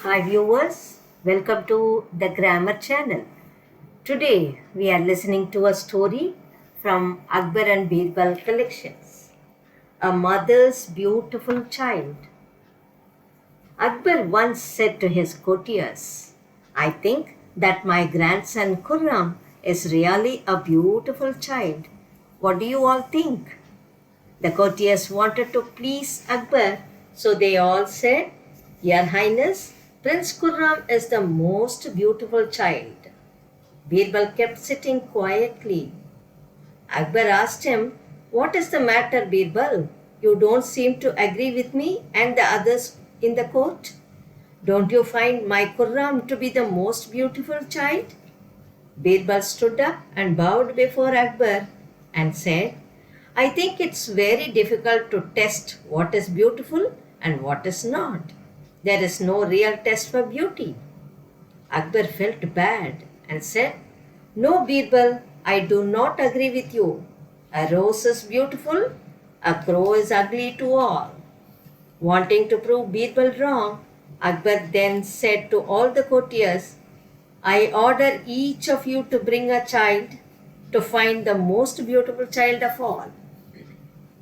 Hi viewers, welcome to the Grammar channel. Today we are listening to a story from Akbar and Birbal collections. A mother's beautiful child. Akbar once said to his courtiers, I think that my grandson Khurram is really a beautiful child. What do you all think? The courtiers wanted to please Akbar, so they all said, Your Highness, Prince Khurram is the most beautiful child. Birbal kept sitting quietly. Akbar asked him, What is the matter, Birbal? You don't seem to agree with me and the others in the court. Don't you find my Khurram to be the most beautiful child? Birbal stood up and bowed before Akbar and said, I think it's very difficult to test what is beautiful and what is not. There is no real test for beauty. Akbar felt bad and said, No, Birbal, I do not agree with you. A rose is beautiful, a crow is ugly to all. Wanting to prove Birbal wrong, Akbar then said to all the courtiers, I order each of you to bring a child to find the most beautiful child of all.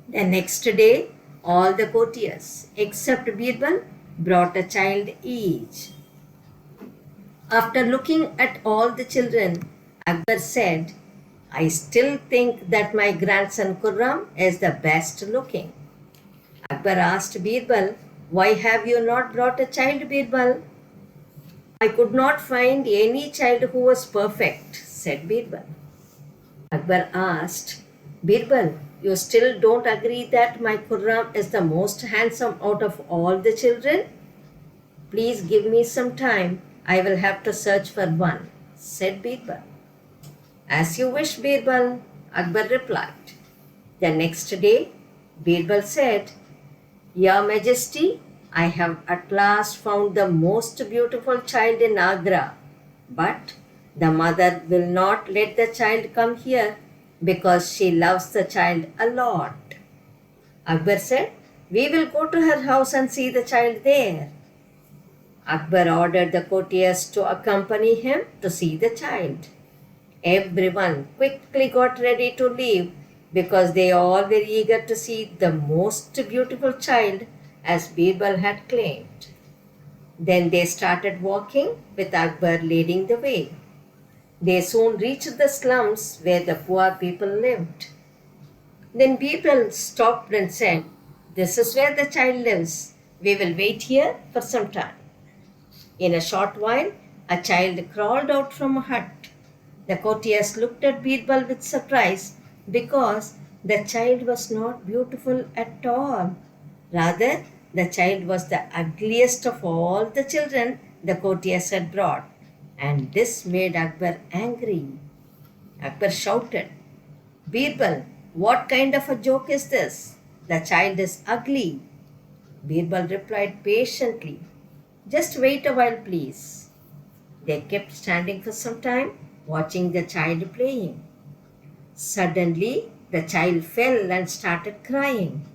The next day, all the courtiers, except Birbal, brought a child each. After looking at all the children, Akbar said, I still think that my grandson Khurram is the best looking. Akbar asked Birbal, Why have you not brought a child, Birbal? I could not find any child who was perfect, said Birbal. Akbar asked, Birbal, you still don't agree that my Khurram is the most handsome out of all the children? Please give me some time. I will have to search for one, said Birbal. As you wish, Birbal, Akbar replied. The next day, Birbal said, Your Majesty, I have at last found the most beautiful child in Agra, but the mother will not let the child come here because she loves the child a lot. Akbar said, We will go to her house and see the child there. Akbar ordered the courtiers to accompany him to see the child. Everyone quickly got ready to leave because they all were eager to see the most beautiful child as Birbal had claimed. Then they started walking with Akbar leading the way. They soon reached the slums where the poor people lived. Then people stopped and said, This is where the child lives. We will wait here for some time. In a short while, a child crawled out from a hut. The courtiers looked at Birbal with surprise because the child was not beautiful at all. Rather, the child was the ugliest of all the children the courtiers had brought. And this made Akbar angry. Akbar shouted, Birbal, what kind of a joke is this? The child is ugly. Birbal replied patiently, Just wait a while, please. They kept standing for some time, watching the child playing. Suddenly, the child fell and started crying.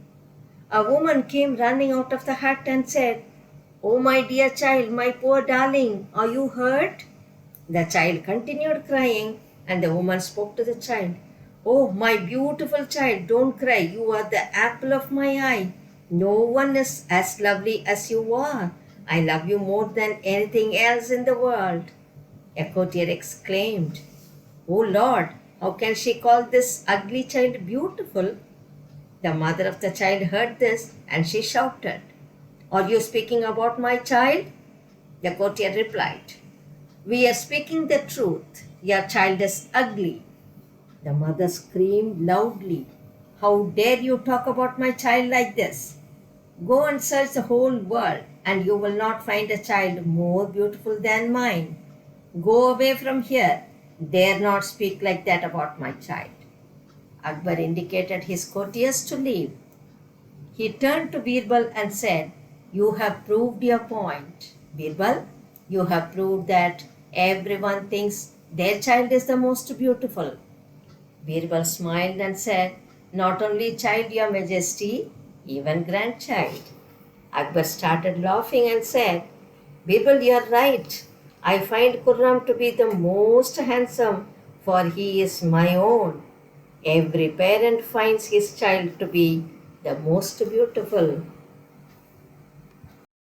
A woman came running out of the hut and said, Oh, my dear child, my poor darling, are you hurt? The child continued crying, and the woman spoke to the child. Oh, my beautiful child, don't cry. You are the apple of my eye. No one is as lovely as you are. I love you more than anything else in the world. A courtier exclaimed, Oh Lord, how can she call this ugly child beautiful? The mother of the child heard this and she shouted, Are you speaking about my child? The courtier replied, We are speaking the truth. Your child is ugly. The mother screamed loudly, How dare you talk about my child like this? Go and search the whole world, and you will not find a child more beautiful than mine. Go away from here. Dare not speak like that about my child. Akbar indicated his courtiers to leave. He turned to Birbal and said, You have proved your point. Birbal, you have proved that everyone thinks their child is the most beautiful. Birbal smiled and said, Not only child, your majesty, even grandchild. Akbar started laughing and said, Birbal, you are right. I find Kurram to be the most handsome, for he is my own. Every parent finds his child to be the most beautiful.